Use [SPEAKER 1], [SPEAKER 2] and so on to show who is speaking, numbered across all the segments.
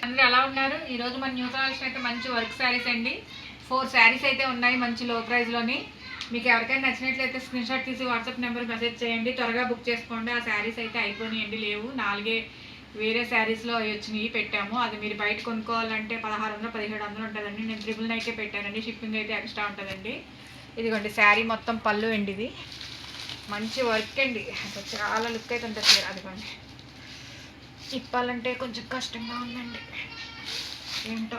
[SPEAKER 1] అందరూ ఎలా ఉన్నారు? ఈరోజు మన న్యూ కలెక్షన్ అయితే మంచి వర్క్ శారీస్ అండి. 4 శారీస్ అయితే ఉన్నాయి మంచి లో ప్రైస్లోని. మీకు ఎవరికైనా నచ్చినట్లయితే స్క్రీన్ షాట్ తీసి వాట్సాప్ నెంబర్ మెసేజ్ చేయండి. త్వరగా బుక్ చేసుకోండి. ఆ శారీస్ అయితే అయిపోయినాయండి, లేవు. 4 వేరే శారీస్లో వచ్చినాయి పెట్టాము. అది మీరు బయట కొనుక్కోవాలంటే 1600 1700 ఉంటుందండి. నేను 999కే పెట్టానండి. షిప్పింగ్ అయితే ఎక్స్ట్రా ఉంటుందండి. ఇదిగోండి శారీ మొత్తం పళ్ళు అండి. ఇది మంచి వర్క్ అండి, అసలు చాలా లుక్ అయితే ఉంటుంది సార్. అదిగోండి, ఇప్పాలంటే కొంచెం కష్టంగా ఉందండి ఏంటో.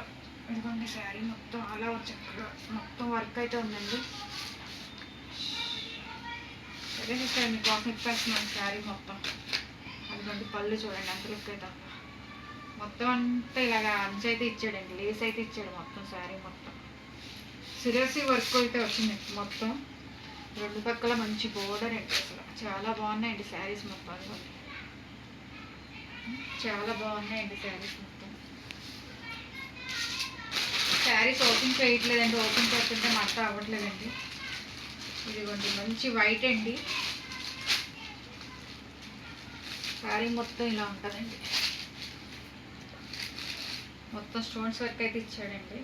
[SPEAKER 1] ఇదిగోండి శారీ మొత్తం అలా చక్కగా మొత్తం వర్క్ అయితే ఉందండి. సరే సార్, మీకోసం ఇప్పేస్తున్నాను శారీ మొత్తం. అదిగోండి పళ్ళు చూడండి ఎంత లుక్ అయితే మొత్తం అంతా ఇలాగా అంచు అయితే ఇచ్చాడండి, లేస్ అయితే ఇచ్చాడు మొత్తం శారీ మొత్తం. సిరసి వర్క్ అయితే వచ్చింది మొత్తం. రెండు పక్కల మంచి బోర్డర్ అండి, అసలు చాలా బాగున్నాయండి శారీస్ మొత్తం. అదిగోండి చాలా బాగున్నాయండి శారీస్ మొత్తం. శారీస్ ఓపెన్ చేయట్లేదండి, ఓపెన్ చేస్తుంటే మట్ట అవ్వట్లేదండి. ఇదిగోండి మంచి వైట్ అండి. శారీ మొత్తం ఇలా ఉంటుందండి, మొత్తం స్టోన్స్ వర్క్ అయితే ఇచ్చాడండి.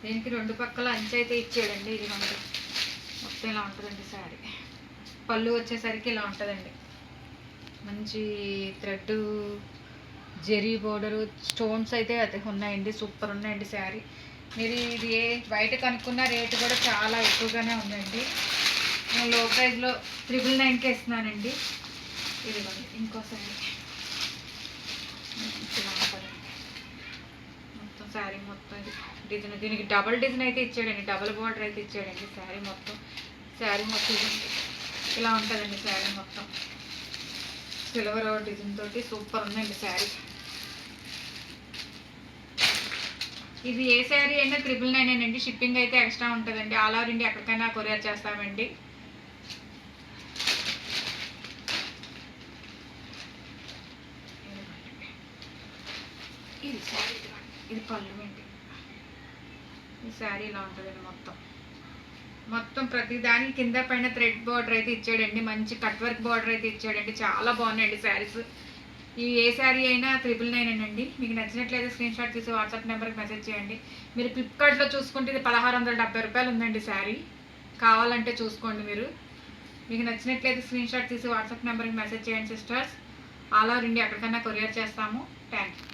[SPEAKER 1] దీనికి రెండు పక్కల అంచు అయితే ఇచ్చాడండి. ఇది మొత్తం ఇలా ఉంటుందండి శారీ. పళ్ళు వచ్చేసరికి ఇలా ఉంటుందండి, మంచి థ్రెడ్ జెరీ బోర్డరు స్టోన్స్ అయితే ఉన్నాయండి. సూపర్ ఉన్నాయండి శారీ. మీరు ఇది బయట కనుక్కున్న రేటు కూడా చాలా ఎక్కువగానే ఉందండి. నేను లో ప్రైస్లో 999కే ఇస్తున్నానండి. ఇదిగోండి ఇంకో శారీ ఇలా ఉంటుందండి మొత్తం శారీ మొత్తం. ఇది డిజైన్, దీనికి డబల్ డిజైన్ అయితే ఇచ్చాడండి, డబల్ బార్డర్ అయితే ఇచ్చాడండి శారీ మొత్తం. శారీ మొత్తం ఇలా ఉంటుందండి శారీ మొత్తం. సిల్వర్ డిజైన్ తోటి సూపర్ ఉందండి శారీ. ఇది ఏ శారీ అయినా 999 అండి. షిప్పింగ్ అయితే ఎక్స్ట్రా ఉంటుందండి. ఆల్ ఓవర్ ఇండియా ఎక్కడికైనా కొరియర్ చేస్తామండి. ఇది శారీ, ఇది పళ్ళు అండి. ఈ శారీ ఇలా ఉంటుందండి మొత్తం. మొత్తం ప్రతి దానికి కింద పైన థ్రెడ్ బార్డర్ అయితే ఇచ్చాడండి, మంచి కట్ వర్క్ బార్డర్ అయితే ఇచ్చాడండి. చాలా బాగున్నాయండి శారీస్. ఇవి ఏ శారీ అయినా 999 అండి. మీకు నచ్చినట్లయితే స్క్రీన్ షాట్ తీసి వాట్సాప్ నెంబర్కి మెసేజ్ చేయండి. మీరు ఫ్లిప్కార్ట్లో చూసుకుంటే ఇది 1670 రూపాయలు ఉందండి శారీ. కావాలంటే చూసుకోండి మీరు. మీకు నచ్చినట్లయితే స్క్రీన్ షాట్ తీసి వాట్సాప్ నెంబర్కి మెసేజ్ చేయండి సిస్టర్స్. ఆల్ ఓవర్ ఇండియా ఎక్కడికైనా కొరియర్ చేస్తాము. Thank you.